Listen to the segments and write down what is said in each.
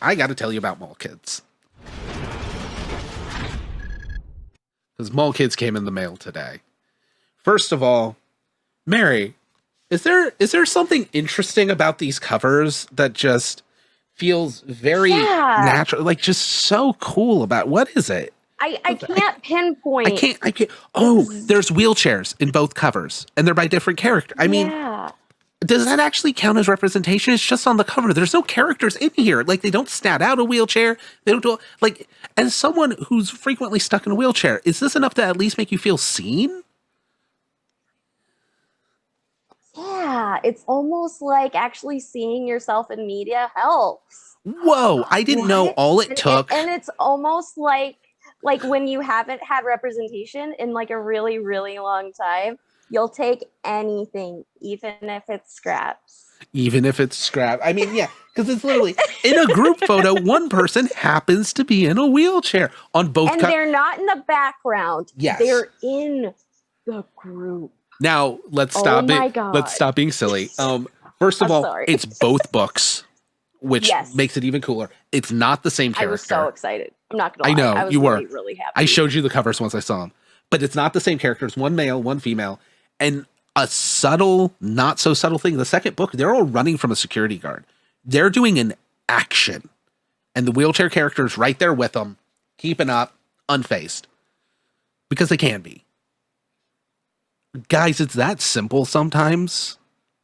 I got to tell you about Mall Kids. Because Mall Kids came in the mail today. First of all, Mary, is there something interesting about these covers that just feels very Yeah, natural, like just so cool about what is it? I I, can't I pinpoint. can't. Oh, Ex- there's wheelchairs in both covers, and they're by different character. I mean, yeah, does that actually count as representation? It's just on the cover. There's no characters in here. Like they don't stand out a wheelchair. They don't do like. As someone who's frequently stuck in a wheelchair, is this enough to at least make you feel seen? yeah. It's almost like actually seeing yourself in media helps. Whoa! I didn't know What? all it And took. it's almost like when you haven't had representation in like a really, really long time, you'll take anything, even if it's scraps. Even if it's scrap. I mean, yeah, because it's literally in a group photo, one person happens to be in a wheelchair on both. And they're not in the background. Yes. They're in the group. Now let's Oh stop it. my Let's god. stop being silly. First of I'm all, sorry. it's both books, which Yes. makes it even cooler. It's not the same I was so character. excited. I'm not gonna I lie. know I was you were. really, really I happy. showed you the covers once I saw them, but it's not the same characters. One male, one female, and a subtle, not so subtle thing. The second book, they're all running from a security guard. They're doing an action, and the wheelchair character's right there with them, keeping up, unfazed, because they can be. Guys, it's that simple sometimes.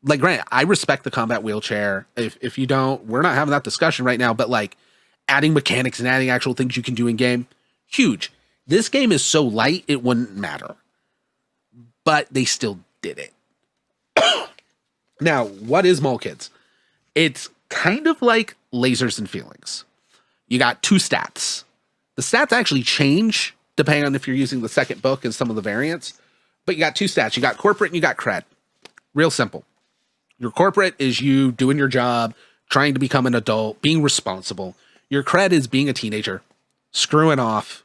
Like, granted, I respect the combat wheelchair. If you don't, we're not having that discussion right now, but like adding mechanics and adding actual things you can do in game, huge. This game is so light, it wouldn't matter. But they still did it. Now, what is Mole Kids? It's kind of like lasers and feelings. You got two stats. The stats actually change depending on if you're using the second book and some of the variants. But you got two stats. You got corporate and you got cred. Real simple. Your corporate is you doing your job, trying to become an adult, being responsible. Your cred is being a teenager, screwing off,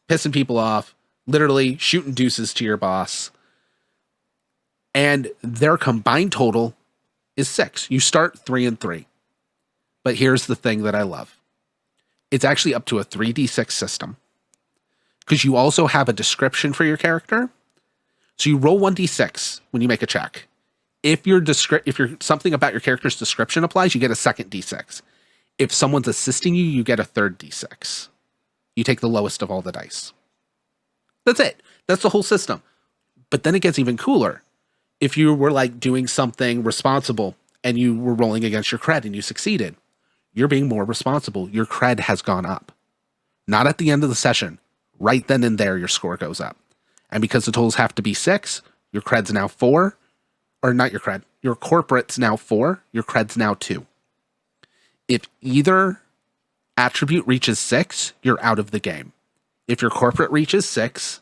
pissing people off, literally shooting deuces to your boss. And their combined total is 6. You start 3 and 3. But here's the thing that I love. It's actually up to a 3d6 system. Because you also have a description for your character. So you roll 1d6 when you make a check. If your something about your character's description applies, you get a second d6. If someone's assisting you, you get a third d6. You take the lowest of all the dice. That's it. That's the whole system. But then it gets even cooler. If you were like doing something responsible and you were rolling against your cred and you succeeded, you're being more responsible. Your cred has gone up. Not at the end of the session. Right then and there, your score goes up. And because the totals have to be 6, your cred's now 4. Or not your cred. Your corporate's now 4. Your cred's now 2. If either attribute reaches 6, you're out of the game. If your corporate reaches 6,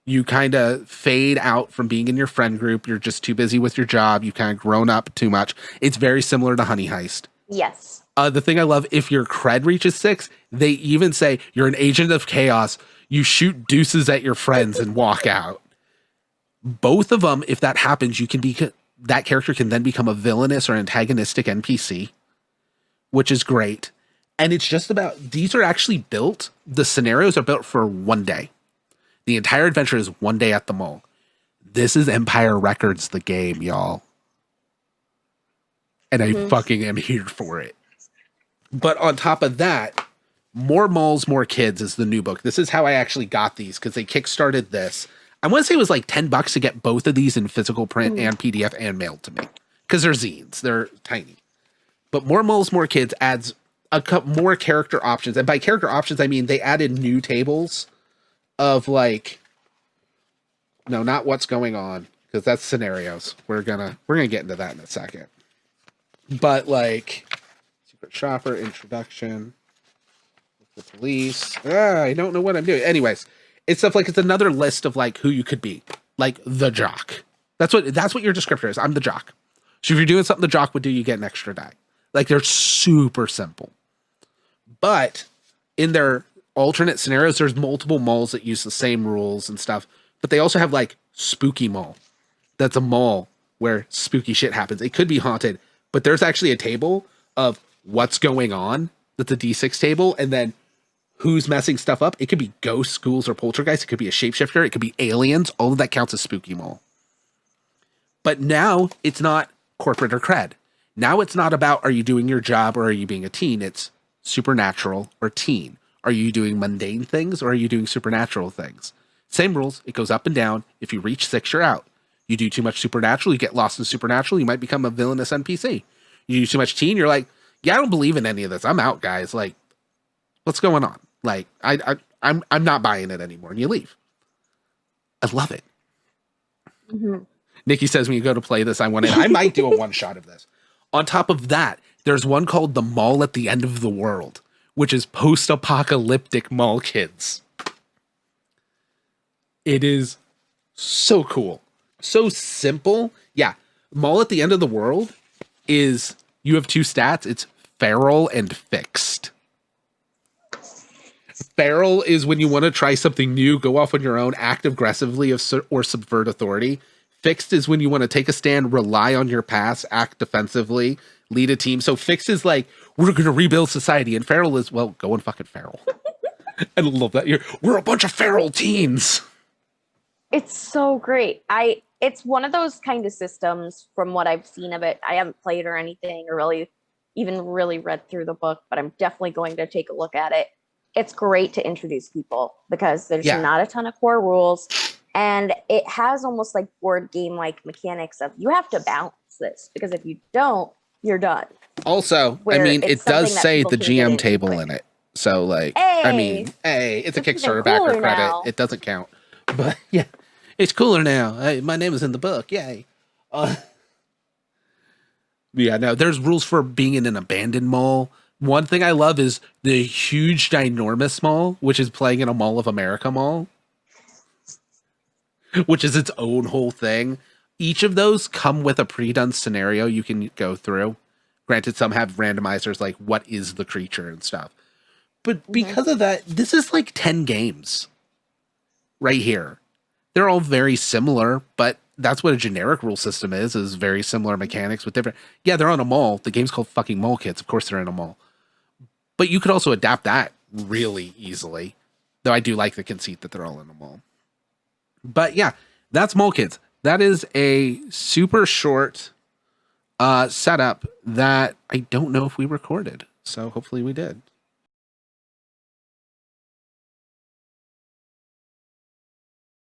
you kind of fade out from being in your friend group. You're just too busy with your job. You've kind of grown up too much. It's very similar to Honey Heist. Yes. The thing I love, if your cred reaches 6, they even say you're an agent of chaos. You shoot deuces at your friends and walk out. Both of them, if that happens, you can be that character can then become a villainous or antagonistic NPC, which is great. And it's just about, these are actually built, the scenarios are built for one day. The entire adventure is one day at the mall. This is Empire Records, the game, y'all. And I fucking am here for it. But on top of that, More Malls, More Kids is the new book. This is how I actually got these because they kickstarted this. I want to say it was like $10 to get both of these in physical print and PDF and mailed to me because they're zines. They're tiny. But More Malls, More Kids adds a couple more character options. And by character options, I mean they added new tables of like, no, not what's going on because that's scenarios. We're gonna get into that in a second. But like secret shopper introduction, the police. I don't know what I'm doing. Anyways, it's stuff like it's another list of like who you could be, like the jock. That's what your descriptor is. I'm the jock. So if you're doing something the jock would do, you get an extra die. Like they're super simple. But in their alternate scenarios, there's multiple malls that use the same rules and stuff. But they also have like Spooky Mall. That's a mall where spooky shit happens. It could be haunted, but there's actually a table of what's going on that's a D6 table, and then who's messing stuff up. It could be ghosts, ghouls, or poltergeists. It could be a shapeshifter. It could be aliens. All of that counts as spooky mole. But now it's not corporate or cred. Now it's not about are you doing your job or are you being a teen? It's supernatural or teen. Are you doing mundane things or are you doing supernatural things? Same rules. It goes up and down. If you reach 6, you're out. You do too much supernatural, you get lost in supernatural, you might become a villainous NPC. You do too much teen, you're like, yeah, I don't believe in any of this. I'm out, guys. Like, what's going on? Like, I'm not buying it anymore. And you leave. I love it. Mm-hmm. Nikki says when you go to play this, I might do a one shot of this. On top of that, there's one called The Mall at the End of the World, which is post-apocalyptic mall kids. It is so cool. So simple. Yeah. Mall at the End of the World is, you have 2 stats. It's feral and fixed. Feral is when you want to try something new, go off on your own, act aggressively or subvert authority. Fixed is when you want to take a stand, rely on your pass, act defensively, lead a team. So fixed is like, we're going to rebuild society. And feral is, well, go and fucking feral. I love that. We're a bunch of feral teens. It's so great. It's one of those kind of systems from what I've seen of it. I haven't played or anything or really read through the book, but I'm definitely going to take a look at it. It's great to introduce people because there's not a ton of core rules. And it has almost like board game like mechanics of you have to balance this because if you don't, you're done. Also, I mean, it does say the GM table in it. So, like, hey, I mean, hey, it's a Kickstarter backer credit. Now. It doesn't count. But yeah, it's cooler now. Hey, my name is in the book. Yay. Yeah, no, there's rules for being in an abandoned mall. One thing I love is the huge, ginormous mall, which is playing in a Mall of America mall, which is its own whole thing. Each of those come with a pre-done scenario you can go through. Granted, some have randomizers like what is the creature and stuff. But because of that, this is like 10 games right here. They're all very similar, but that's what a generic rule system is very similar mechanics with different... Yeah, they're on a mall. The game's called fucking Mall Kids. Of course they're in a mall. But you could also adapt that really easily. Though I do like the conceit that they're all in a mall. But yeah, that's Mall Kids. That is a super short setup that I don't know if we recorded. So hopefully we did.